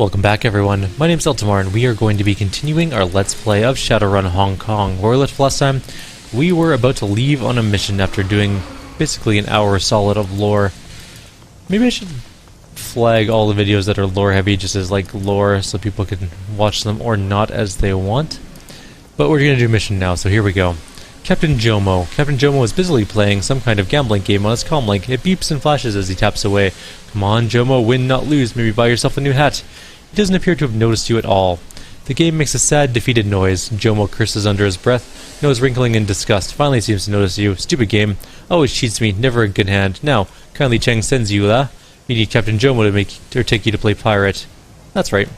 Welcome back everyone, my name's Eltimar and we are going to be continuing our Let's Play of Shadowrun Hong Kong. Where we left last time, we were about to leave on a mission after doing basically an hour solid of lore. Maybe I should flag all the videos that are lore heavy just as like lore so people can watch them or not as they want. But we're going to do a mission now, so here we go. Captain Jomo. Captain Jomo is busily playing some kind of gambling game on his comlink. It beeps and flashes as he taps away. Come on, Jomo, win not lose, maybe buy yourself a new hat. He doesn't appear to have noticed you at all. The game makes a sad, defeated noise. Jomo curses under his breath, nose wrinkling in disgust. Finally seems to notice you. Stupid game. Always cheats me, never a good hand. Now, kindly Cheng sends you, We need Captain Jomo to take you to play pirate. That's right.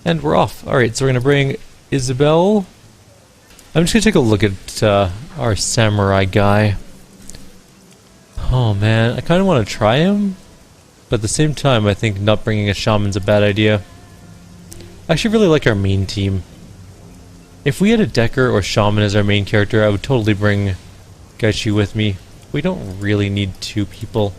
And we're off. Alright, so we're going to bring Isabel. I'm just going to take a look at our samurai guy. Oh man, I kind of want to try him, but at the same time I think not bringing a shaman's a bad idea. I actually really like our main team. If we had a Decker or shaman as our main character, I would totally bring Gaichi with me. We don't really need two people.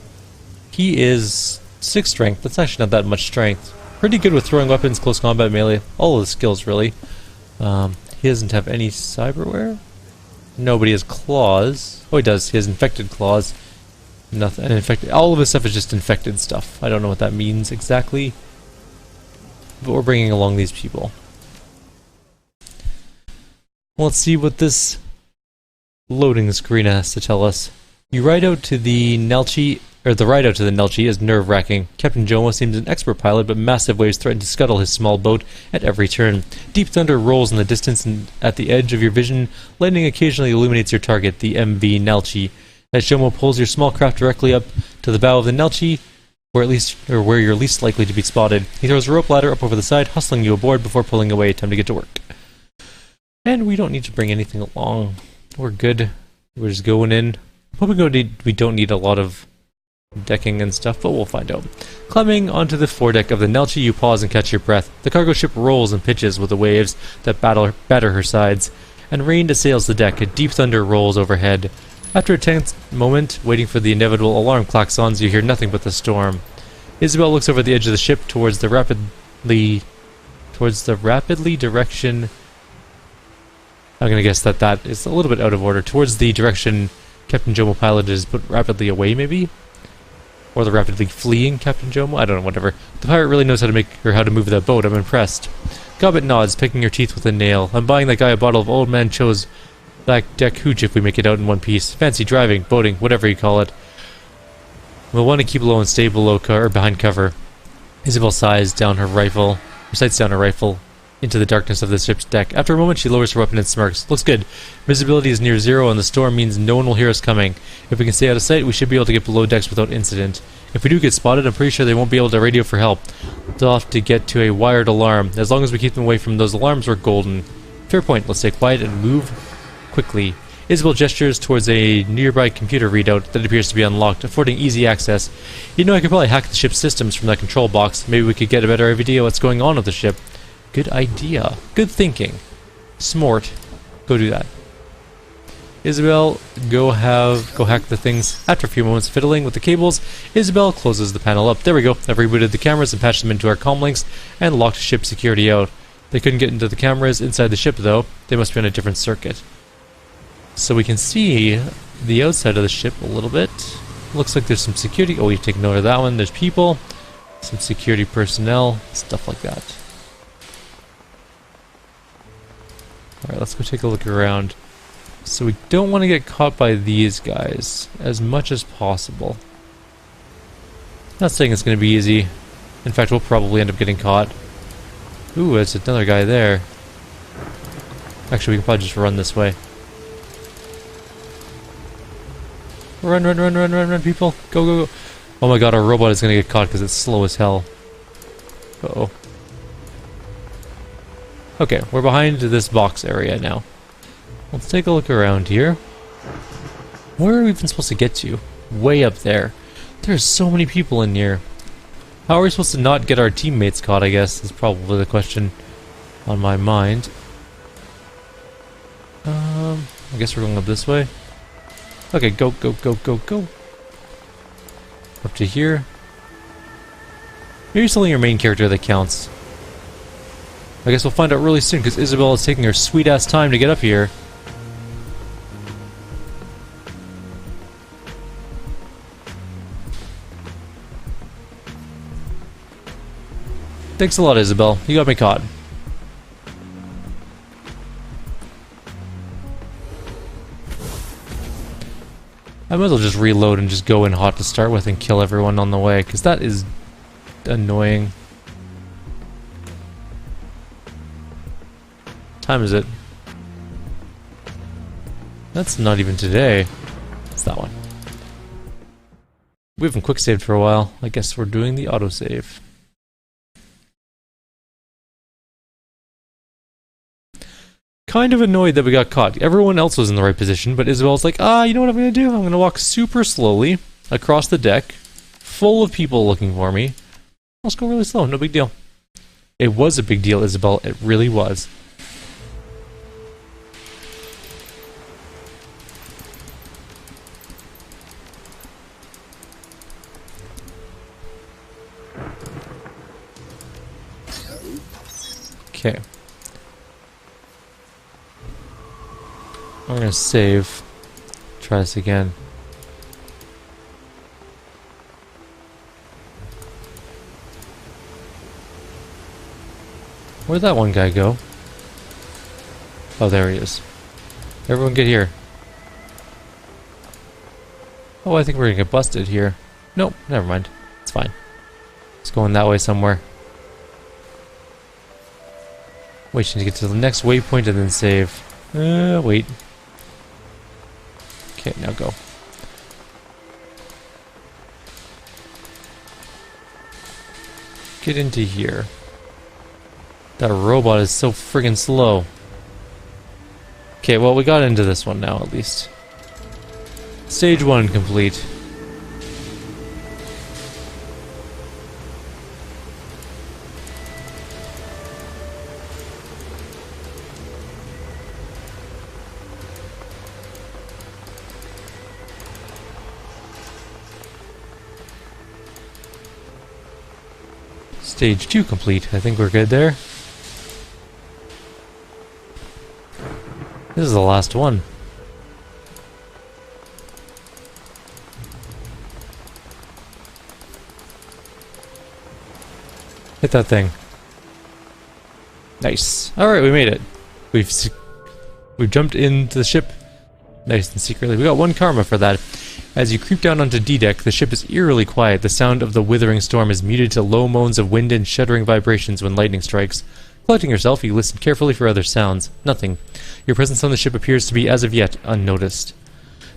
He is 6 strength, that's actually not that much strength. Pretty good with throwing weapons, close combat, melee, all of the skills really. He doesn't have any cyberware? Nobody has claws. Oh, he does. He has infected claws. Nothing. And infected. All of his stuff is just infected stuff. I don't know what that means exactly. But we're bringing along these people. Let's see what this loading screen has to tell us. You ride out to the Nelchi. The ride out to the Nelchi is nerve-wracking. Captain Jomo seems an expert pilot, but massive waves threaten to scuttle his small boat at every turn. Deep thunder rolls in the distance, and at the edge of your vision, lightning occasionally illuminates your target, the MV Nelchi. As Jomo pulls your small craft directly up to the bow of the Nelchi, where you're least likely to be spotted. He throws a rope ladder up over the side, hustling you aboard before pulling away. Time to get to work. And we don't need to bring anything along. We're good. We're just going in. We don't need a lot of decking and stuff, but we'll find out. Climbing onto the foredeck of the Nelchi, you pause and catch your breath. The cargo ship rolls and pitches with the waves that batter her sides, and rain assails the deck. A deep thunder rolls overhead. After a tense moment, waiting for the inevitable alarm klaxons, you hear nothing but the storm. Isabel looks over the edge of the ship towards the rapidly direction. I'm gonna guess that is a little bit out of order. Towards the direction Captain Jomo piloted is, but rapidly away, maybe? Or the rapidly fleeing Captain Jomo? I don't know, whatever. The pirate really knows how to move that boat. I'm impressed. Gobbet nods, picking your teeth with a nail. I'm buying that guy a bottle of Old Man Cho's Black Deck Hooch if we make it out in one piece. Fancy driving, boating, whatever you call it. We'll want to keep low and stay below or behind cover. Isabel sights down her rifle into the darkness of the ship's deck. After a moment, she lowers her weapon and smirks. Looks good. Visibility is near zero, and the storm means no one will hear us coming. If we can stay out of sight, we should be able to get below decks without incident. If we do get spotted, I'm pretty sure they won't be able to radio for help. They'll have to get to a wired alarm. As long as we keep them away from those alarms, we're golden. Fair point. Let's stay quiet and move quickly. Isabel gestures towards a nearby computer readout that appears to be unlocked, affording easy access. You know, I could probably hack the ship's systems from that control box. Maybe we could get a better idea what's going on with the ship. Good idea. Good thinking. Smart. Go do that. Isabel, go hack the things. After a few moments fiddling with the cables, Isabel closes the panel up. There we go. I've rebooted the cameras and patched them into our comlinks and locked ship security out. They couldn't get into the cameras inside the ship though. They must be on a different circuit. So we can see the outside of the ship a little bit. Looks like there's some security. Oh, we've taken note of that one. There's people, some security personnel, stuff like that. Alright, let's go take a look around. So we don't want to get caught by these guys as much as possible. Not saying it's going to be easy. In fact, we'll probably end up getting caught. Ooh, there's another guy there. Actually, we can probably just run this way. Run, people. Go. Oh my god, our robot is going to get caught because it's slow as hell. Uh-oh. Okay, we're behind this box area now. Let's take a look around here. Where are we even supposed to get to? Way up there. There's so many people in here. How are we supposed to not get our teammates caught, I guess, is probably the question on my mind. I guess we're going up this way. Okay, go. Up to here. Maybe it's only your main character that counts. I guess we'll find out really soon, because Isabel is taking her sweet-ass time to get up here. Thanks a lot, Isabel. You got me caught. I might as well just reload and just go in hot to start with and kill everyone on the way, because that is annoying. What time is it? That's not even today. It's that one. We haven't quick saved for a while. I guess we're doing the autosave. Kind of annoyed that we got caught. Everyone else was in the right position, but Isabel's like, you know what I'm going to do? I'm going to walk super slowly across the deck, full of people looking for me. Let's go really slow, no big deal. It was a big deal, Isabel. It really was. Okay. I'm gonna save. Try this again. Where'd that one guy go? Oh, there he is. Everyone get here. Oh, I think we're gonna get busted here. Nope, never mind. It's fine. It's going that way somewhere. Wait, you need to get to the next waypoint and then save. Wait. Okay, now go. Get into here. That robot is so friggin' slow. Okay, well, we got into this one now, at least. Stage 1 complete. Stage 2 complete. I think we're good there. This is the last one. Hit that thing. Nice. Alright, we made it. We've jumped into the ship nice and secretly. We got 1 karma for that. As you creep down onto D-deck, the ship is eerily quiet. The sound of the withering storm is muted to low moans of wind and shuddering vibrations when lightning strikes. Collecting yourself, you listen carefully for other sounds. Nothing. Your presence on the ship appears to be, as of yet, unnoticed.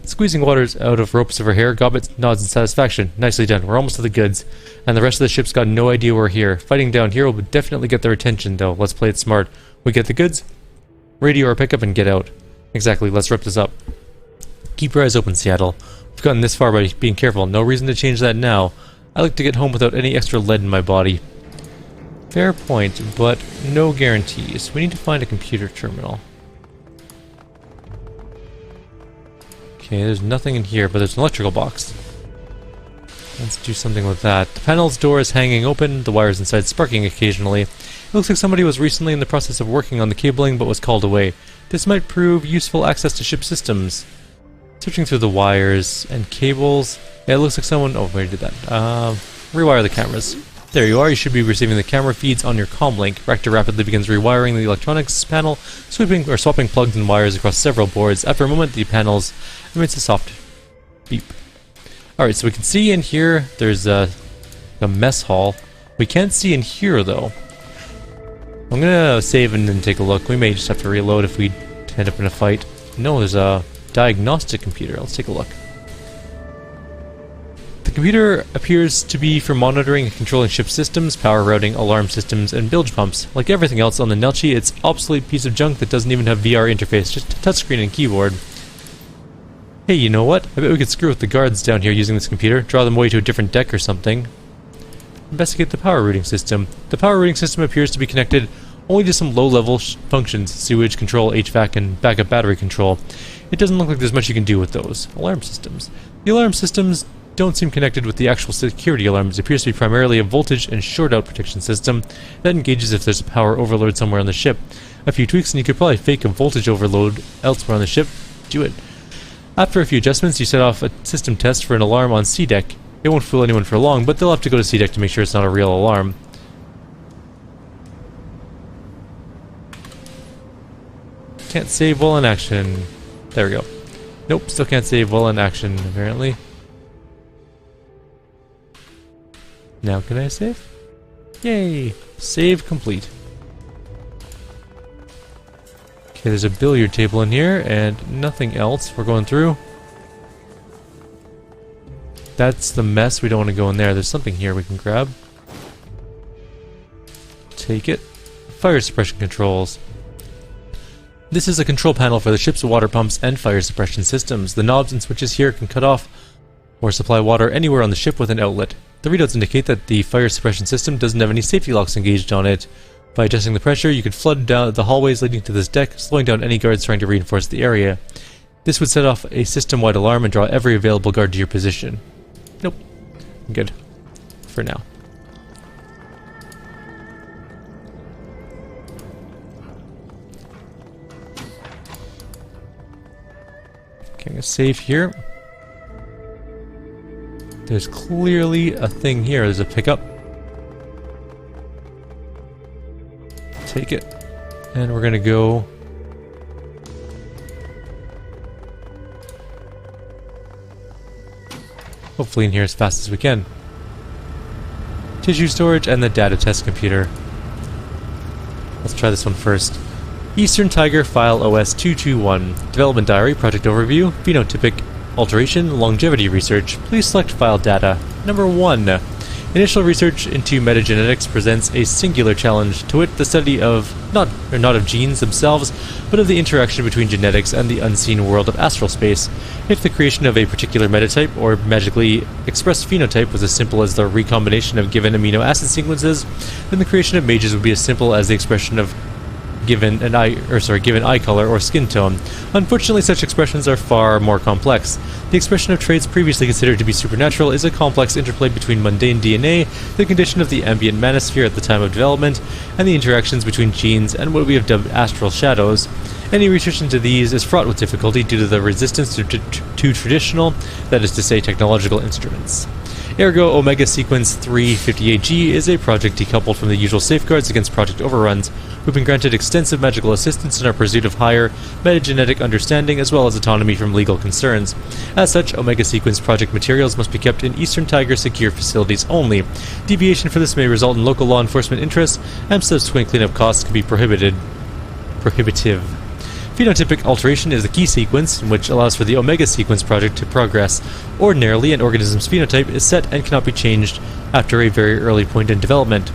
Squeezing waters out of ropes of her hair, Gobbet nods in satisfaction. Nicely done. We're almost to the goods. And the rest of the ship's got no idea we're here. Fighting down here will definitely get their attention, though. Let's play it smart. We get the goods, radio our pickup, and get out. Exactly. Let's rip this up. Keep your eyes open, Seattle. We've gotten this far by being careful. No reason to change that now. I like to get home without any extra lead in my body. Fair point, but no guarantees. We need to find a computer terminal. Okay, there's nothing in here, but there's an electrical box. Let's do something with that. The panel's door is hanging open, the wires inside sparking occasionally. It looks like somebody was recently in the process of working on the cabling, but was called away. This might prove useful access to ship systems. Searching through the wires and cables. Yeah, it looks like someone... Oh, we already did that. Rewire the cameras. There you are. You should be receiving the camera feeds on your comlink. Rector rapidly begins rewiring the electronics panel, swapping plugs and wires across several boards. After a moment, the panels emits a soft beep. Alright, so we can see in here, there's a mess hall. We can't see in here, though. I'm gonna save and then take a look. We may just have to reload if we end up in a fight. No, there's a diagnostic computer. Let's take a look. The computer appears to be for monitoring and controlling ship systems, power routing, alarm systems, and bilge pumps. Like everything else on the Nelchi, it's an obsolete piece of junk that doesn't even have VR interface, just a touchscreen and keyboard. Hey, you know what? I bet we could screw with the guards down here using this computer, draw them away to a different deck or something. Investigate the power routing system. The power routing system appears to be connected only to some low-level functions, sewage control, HVAC, and backup battery control. It doesn't look like there's much you can do with those. Alarm systems. The alarm systems don't seem connected with the actual security alarms. It appears to be primarily a voltage and short-out protection system that engages if there's a power overload somewhere on the ship. A few tweaks and you could probably fake a voltage overload elsewhere on the ship. Do it. After a few adjustments, you set off a system test for an alarm on C deck. It won't fool anyone for long, but they'll have to go to C deck to make sure it's not a real alarm. Can't save while in action. There we go. Nope, still can't save while in action, apparently. Now can I save? Yay! Save complete. Okay, there's a billiard table in here, and nothing else. We're going through. That's the mess. We don't want to go in there. There's something here we can grab. Take it. Fire suppression controls. This is a control panel for the ship's water pumps and fire suppression systems. The knobs and switches here can cut off or supply water anywhere on the ship with an outlet. The readouts indicate that the fire suppression system doesn't have any safety locks engaged on it. By adjusting the pressure, you can flood down the hallways leading to this deck, slowing down any guards trying to reinforce the area. This would set off a system-wide alarm and draw every available guard to your position. Nope. I'm good. For now. Okay, I'm gonna save here. There's clearly a thing here. There's a pickup. Take it. And we're gonna go... hopefully in here as fast as we can. Tissue storage and the data test computer. Let's try this one first. Eastern Tiger File OS 221. Development Diary, Project Overview, Phenotypic Alteration, Longevity Research. Please select File Data. Number 1. Initial research into metagenetics presents a singular challenge, to wit the study of, not of genes themselves, but of the interaction between genetics and the unseen world of astral space. If the creation of a particular metatype or magically expressed phenotype was as simple as the recombination of given amino acid sequences, then the creation of mages would be as simple as the expression of given eye color or skin tone. Unfortunately, such expressions are far more complex. The expression of traits previously considered to be supernatural is a complex interplay between mundane DNA, the condition of the ambient manosphere at the time of development, and the interactions between genes and what we have dubbed astral shadows. Any research into these is fraught with difficulty due to the resistance to traditional, that is to say technological instruments. Ergo, Omega Sequence 358G is a project decoupled from the usual safeguards against project overruns. We've been granted extensive magical assistance in our pursuit of higher metagenetic understanding as well as autonomy from legal concerns. As such, Omega Sequence project materials must be kept in Eastern Tiger secure facilities only. Deviation for this may result in local law enforcement interests, and subsequent cleanup costs can be prohibitive. Phenotypic alteration is the key sequence, which allows for the Omega Sequence project to progress. Ordinarily, an organism's phenotype is set and cannot be changed after a very early point in development.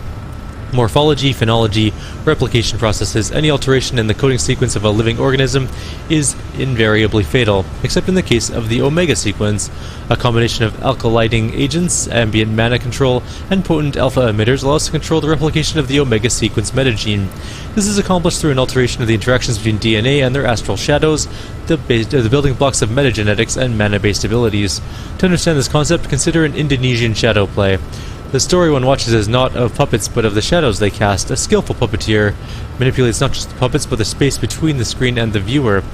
Morphology, phenology, replication processes, any alteration in the coding sequence of a living organism is invariably fatal, except in the case of the Omega Sequence. A combination of alkyliding agents, ambient mana control, and potent alpha emitters allows to control the replication of the Omega Sequence metagene. This is accomplished through an alteration of the interactions between DNA and their astral shadows, the building blocks of metagenetics and mana-based abilities. To understand this concept, consider an Indonesian shadow play. The story one watches is not of puppets, but of the shadows they cast. A skillful puppeteer manipulates not just the puppets, but the space between the screen and the viewer.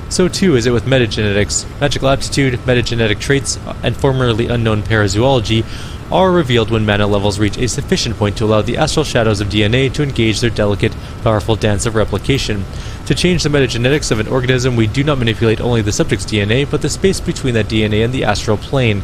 So too is it with metagenetics. Magical aptitude, metagenetic traits, and formerly unknown parazoology are revealed when mana levels reach a sufficient point to allow the astral shadows of DNA to engage their delicate, powerful dance of replication. To change the metagenetics of an organism, we do not manipulate only the subject's DNA, but the space between that DNA and the astral plane.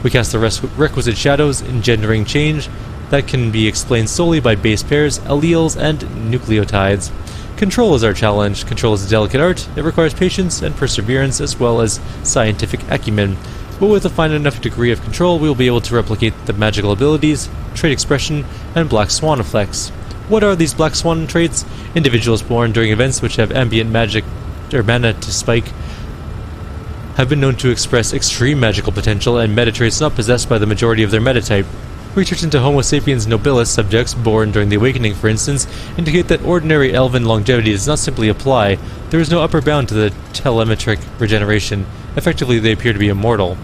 We cast the requisite shadows, engendering change that can be explained solely by base pairs, alleles, and nucleotides. Control is our challenge. Control is a delicate art. It requires patience and perseverance as well as scientific acumen. But with a fine enough degree of control, we will be able to replicate the magical abilities, trait expression, and black swan effects. What are these black swan traits? Individuals born during events which have ambient magic or mana to spike have been known to express extreme magical potential and meta traits not possessed by the majority of their metatype. Research into Homo sapiens nobilis subjects born during the Awakening, for instance, indicate that ordinary elven longevity does not simply apply. There is no upper bound to the telemetric regeneration. Effectively, they appear to be immortal.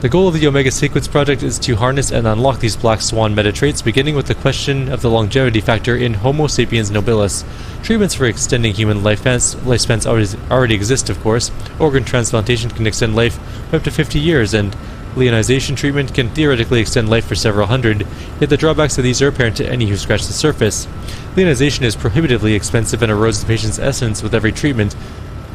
The goal of the Omega Sequence project is to harness and unlock these Black Swan meta traits, beginning with the question of the longevity factor in Homo sapiens nobilis. Treatments for extending human lifespans already exist, of course. Organ transplantation can extend life by up to 50 years, and leonization treatment can theoretically extend life for several hundred, yet the drawbacks of these are apparent to any who scratch the surface. Leonization is prohibitively expensive and erodes the patient's essence with every treatment,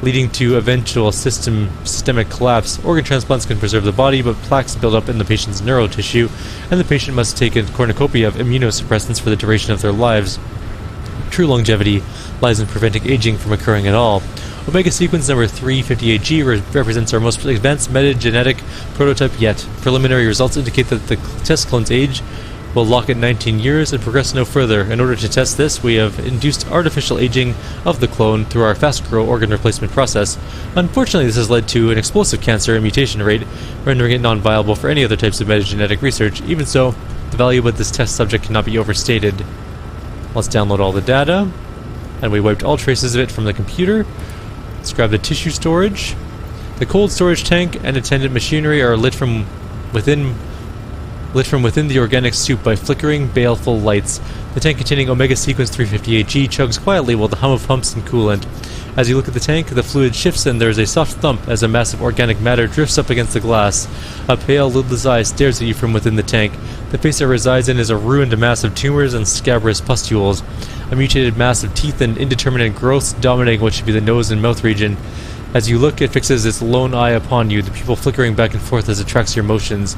leading to eventual systemic collapse. Organ transplants can preserve the body, but plaques build up in the patient's neural tissue, and the patient must take a cornucopia of immunosuppressants for the duration of their lives. True longevity lies in preventing aging from occurring at all. Omega sequence number 358G represents our most advanced metagenetic prototype yet. Preliminary results indicate that the test clone's age will lock at 19 years and progress no further. In order to test this, we have induced artificial aging of the clone through our fast-grow organ replacement process. Unfortunately, this has led to an explosive cancer and mutation rate, rendering it non-viable for any other types of metagenetic research. Even so, the value of this test subject cannot be overstated. Let's download all the data, and we wiped all traces of it from the computer. Let's grab the tissue storage. The cold storage tank and attendant machinery are lit from within the organic soup by flickering, baleful lights. The tank containing Omega Sequence 358G chugs quietly while the hum of pumps and coolant. As you look at the tank, the fluid shifts and there is a soft thump as a mass of organic matter drifts up against the glass. A pale, lidless eye stares at you from within the tank. The face it resides in is a ruined mass of tumors and scabrous pustules. A mutated mass of teeth and indeterminate growths dominating what should be the nose and mouth region. As you look, it fixes its lone eye upon you, the pupil flickering back and forth as it tracks your motions.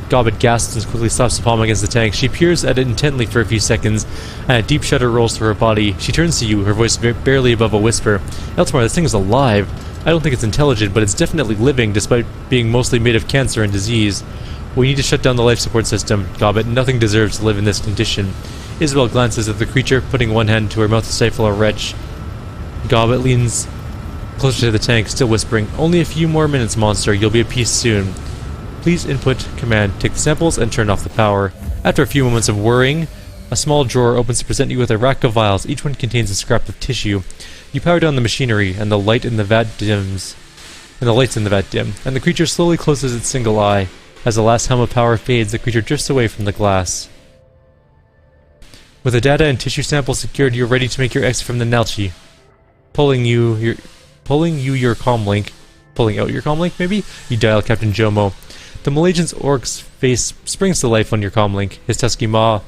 Gobbet gasps and quickly slaps the palm against the tank. She peers at it intently for a few seconds, and a deep shudder rolls through her body. She turns to you, her voice barely above a whisper. Eltimar, this thing is alive. I don't think it's intelligent, but it's definitely living, despite being mostly made of cancer and disease. We need to shut down the life support system, Gobbet. Nothing deserves to live in this condition. Isabel glances at the creature, putting one hand to her mouth to stifle a retch. Gobbet leans closer to the tank, still whispering, "Only a few more minutes, monster. You'll be at peace soon. Please input command, take the samples, and turn off the power." After a few moments of worrying, a small drawer opens to present you with a rack of vials. Each one contains a scrap of tissue. You power down the machinery, and the lights in the vat dim, and the creature slowly closes its single eye. As the last hum of power fades, the creature drifts away from the glass. With the data and tissue samples secured, you're ready to make your exit from the Nelchi. Pulling out your comlink, maybe? You dial Captain Jomo. The Malaysian's orc's face springs to life on your comlink, his tusky maw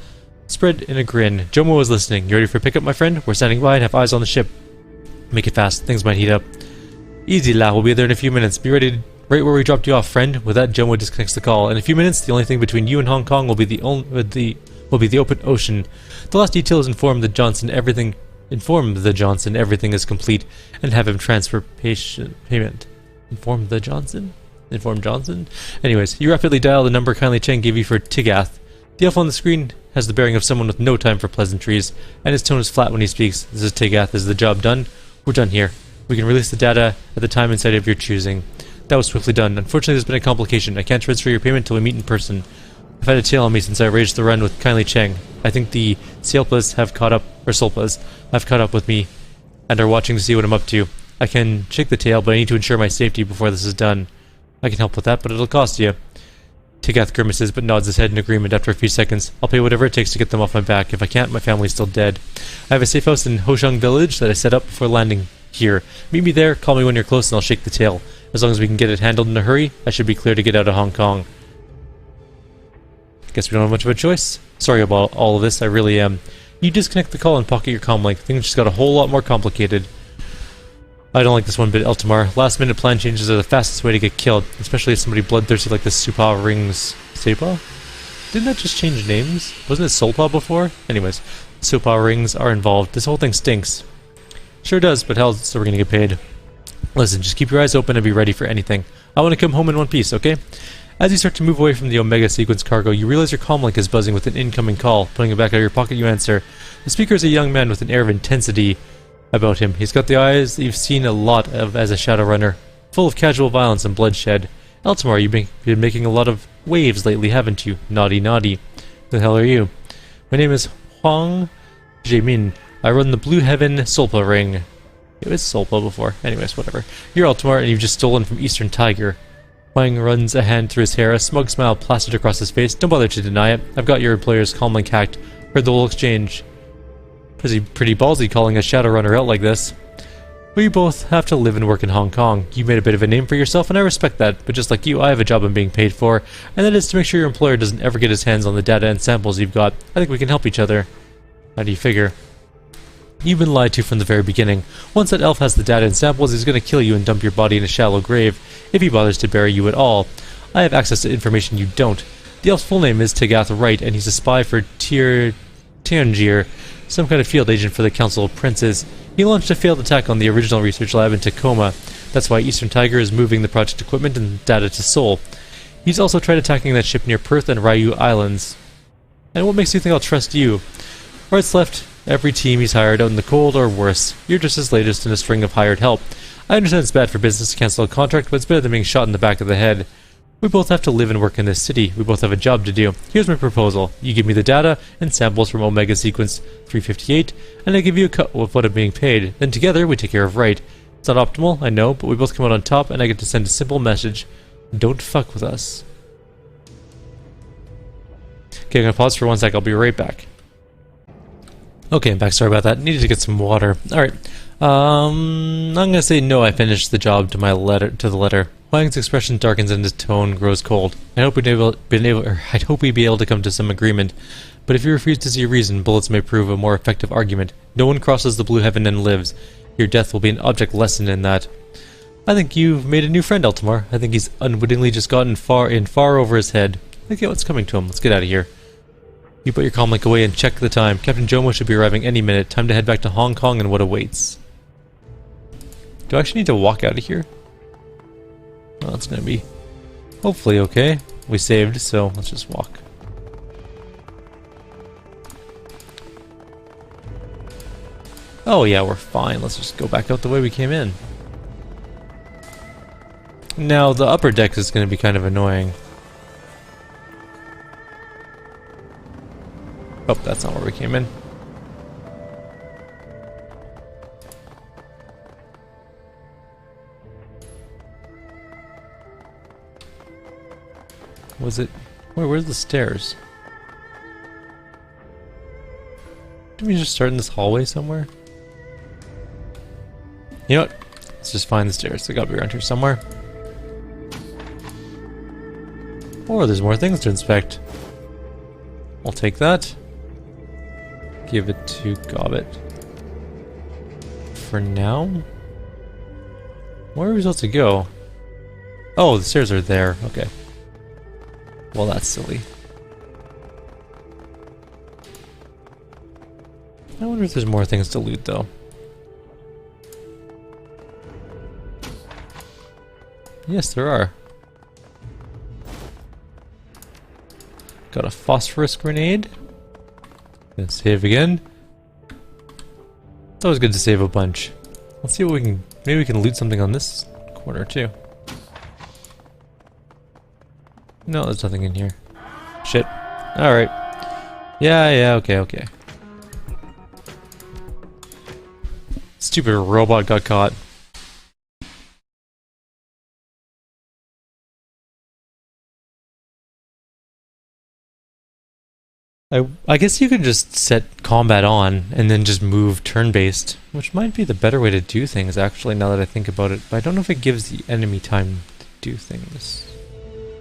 spread in a grin. Jomo is listening. You ready for pickup, my friend? We're standing by and have eyes on the ship. Make it fast. Things might heat up. Easy, La. We'll be there in a few minutes. Be ready right where we dropped you off, friend. With that, Jomo disconnects the call. In a few minutes, the only thing between you and Hong Kong will be the open ocean. The last detail is inform the Johnson everything is complete, and have him transfer payment. Inform Johnson? Anyways, you rapidly dial the number Kindly Cheng gave you for Tigath. The elf on the screen has the bearing of someone with no time for pleasantries, and his tone is flat when he speaks. This is Tigath. Is the job done? We're done here. We can release the data at the time and site of your choosing. That was swiftly done. Unfortunately, there's been a complication. I can't transfer your payment till we meet in person. I've had a tail on me since I arranged the run with Kindly Cheng. I think the Solpas have caught up with me, and are watching to see what I'm up to. I can shake the tail, but I need to ensure my safety before this is done. I can help with that, but it'll cost you. Tigath grimaces, but nods his head in agreement after a few seconds. I'll pay whatever it takes to get them off my back. If I can't, my family's still dead. I have a safe house in Hoshang Village that I set up before landing here. Meet me there, call me when you're close, and I'll shake the tail. As long as we can get it handled in a hurry, I should be clear to get out of Hong Kong. Guess we don't have much of a choice. Sorry about all of this, I really am. You disconnect the call and pocket your comlink. Things just got a whole lot more complicated. I don't like this one bit, Eltimar. Last minute plan changes are the fastest way to get killed, especially if somebody bloodthirsty like the Supa rings. Sepa? Didn't that just change names? Wasn't it Solpa before? Anyways, Supa rings are involved. This whole thing stinks. Sure does, but hell, so we're gonna get paid. Listen, just keep your eyes open and be ready for anything. I want to come home in one piece, okay? As you start to move away from the Omega Sequence cargo, you realize your comlink is buzzing with an incoming call. Putting it back out of your pocket, you answer. The speaker is a young man with an air of intensity about him. He's got the eyes that you've seen a lot of as a Shadowrunner, full of casual violence and bloodshed. Eltimar, you've been making a lot of waves lately, haven't you? Naughty, naughty. Who the hell are you? My name is Huang Jimin. I run the Blue Heaven Solpa ring. It was Solpa before. Anyways, whatever. You're Eltimar, and you've just stolen from Eastern Tiger. Wang runs a hand through his hair, a smug smile plastered across his face. Don't bother to deny it. I've got your employers calmly cacked. Heard the whole exchange. Pretty ballsy calling a Shadowrunner out like this. We both have to live and work in Hong Kong. You made a bit of a name for yourself, and I respect that. But just like you, I have a job I'm being paid for, and that is to make sure your employer doesn't ever get his hands on the data and samples you've got. I think we can help each other. How do you figure? You've been lied to from the very beginning. Once that elf has the data and samples, he's going to kill you and dump your body in a shallow grave, if he bothers to bury you at all. I have access to information you don't. The elf's full name is Tagath Wright, and he's a spy for Tangier, some kind of field agent for the Council of Princes. He launched a failed attack on the original research lab in Tacoma. That's why Eastern Tiger is moving the project equipment and data to Seoul. He's also tried attacking that ship near Perth and Ryu Islands. And what makes you think I'll trust you? Wright's left every team he's hired out in the cold, or worse. You're just his latest in a string of hired help. I understand it's bad for business to cancel a contract, but it's better than being shot in the back of the head. We both have to live and work in this city. We both have a job to do. Here's my proposal. You give me the data and samples from Omega Sequence 358, and I give you a cut of what I'm being paid. Then together, we take care of Wright. It's not optimal, I know, but we both come out on top, and I get to send a simple message. Don't fuck with us. Okay, I'm gonna pause for 1 sec. I'll be right back. Okay, I'm back. Sorry about that. Needed to get some water. Alright. I'm gonna say no, I finished the job to the letter. Wang's expression darkens and his tone grows cold. I hope we'd be able to come to some agreement. But if you refuse to see reason, bullets may prove a more effective argument. No one crosses the blue heaven and lives. Your death will be an object lesson in that. I think you've made a new friend, Eltimar. I think he's unwittingly just gotten far over his head. Look at what's coming to him. Let's get out of here. You put your comlink away and check the time. Captain Jomo should be arriving any minute. Time to head back to Hong Kong and what awaits. Do I actually need to walk out of here? Well, it's gonna be hopefully okay. We saved, so let's just walk. Oh yeah, we're fine. Let's just go back out the way we came in. Now, the upper deck is gonna be kind of annoying. Oh, that's not where we came in. Was it... Wait, where's the stairs? Did we just start in this hallway somewhere? You know what? Let's just find the stairs. They gotta be around here somewhere. Or there's more things to inspect. I'll take that. Give it to Gobbet. For now? Where are we supposed to go? Oh, the stairs are there. Okay. Well, that's silly. I wonder if there's more things to loot, though. Yes, there are. Got a phosphorus grenade. Gonna save again. It's always good to save a bunch. Let's see what we can... Maybe we can loot something on this corner, too. No, there's nothing in here. Shit. Alright. Yeah, okay. Stupid robot got caught. I guess you could just set combat on and then just move turn-based, which might be the better way to do things, actually, now that I think about it. But I don't know if it gives the enemy time to do things.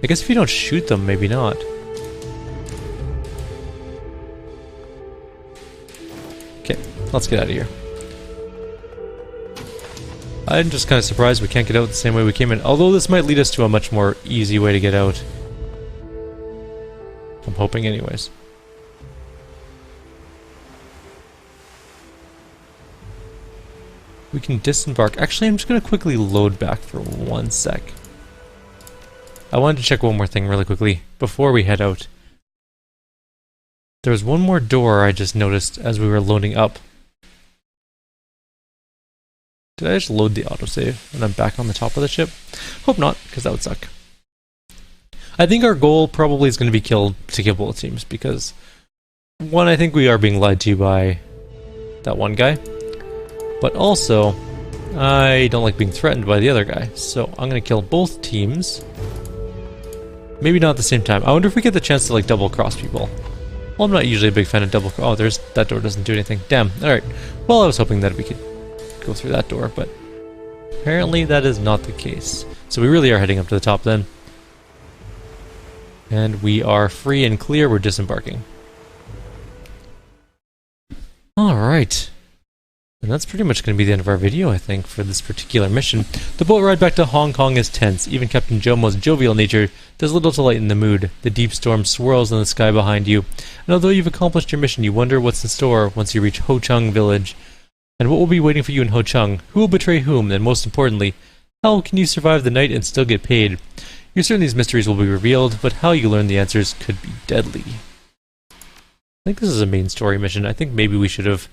I guess if you don't shoot them, maybe not. Okay, let's get out of here. I'm just kind of surprised we can't get out the same way we came in, although this might lead us to a much more easy way to get out. I'm hoping anyways. We can disembark. Actually, I'm just going to quickly load back for 1 sec. I wanted to check one more thing really quickly before we head out. There was one more door I just noticed as we were loading up. Did I just load the autosave and I'm back on the top of the ship? Hope not, because that would suck. I think our goal probably is going to be to kill bullet teams, because one, I think we are being lied to by that one guy. But also, I don't like being threatened by the other guy, so I'm going to kill both teams. Maybe not at the same time. I wonder if we get the chance to like double cross people. Well, I'm not usually a big fan of double. Oh, there's that door doesn't do anything. Damn. All right. Well, I was hoping that we could go through that door, but apparently that is not the case. So we really are heading up to the top then. And we are free and clear. We're disembarking. All right. And that's pretty much going to be the end of our video, I think, for this particular mission. The boat ride back to Hong Kong is tense. Even Captain Jomo's jovial nature does little to lighten the mood. The deep storm swirls in the sky behind you. And although you've accomplished your mission, you wonder what's in store once you reach Ho Chung village. And what will be waiting for you in Ho Chung? Who will betray whom? And most importantly, how can you survive the night and still get paid? You're certain these mysteries will be revealed, but how you learn the answers could be deadly. I think this is a main story mission. I think maybe we should have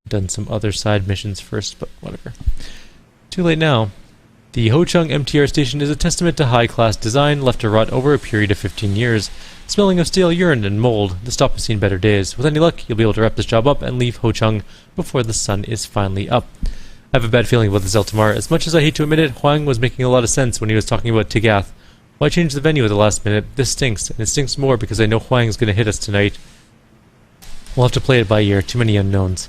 done some other side missions first, but whatever. Too late now. The Ho Chung MTR station is a testament to high-class design left to rot over a period of 15 years, smelling of stale urine and mold. The stop has seen better days. With any luck, you'll be able to wrap this job up and leave Ho Chung before the sun is finally up. I have a bad feeling about this Eltimar. As much as I hate to admit it, Huang was making a lot of sense when he was talking about Tigath. Why change the venue at the last minute? This stinks, and it stinks more because I know Huang's going to hit us tonight. We'll have to play it by ear. Too many unknowns.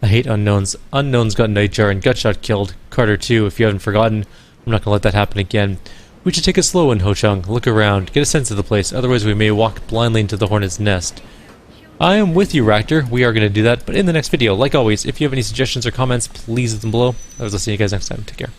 I hate unknowns. Unknowns got Nightjar and Gutshot killed. Carter too, if you haven't forgotten. I'm not going to let that happen again. We should take it slow in Ho Chung. Look around. Get a sense of the place. Otherwise we may walk blindly into the hornet's nest. I am with you, Raptor. We are going to do that, but in the next video. Like always, if you have any suggestions or comments, please leave them below. I will see you guys next time. Take care.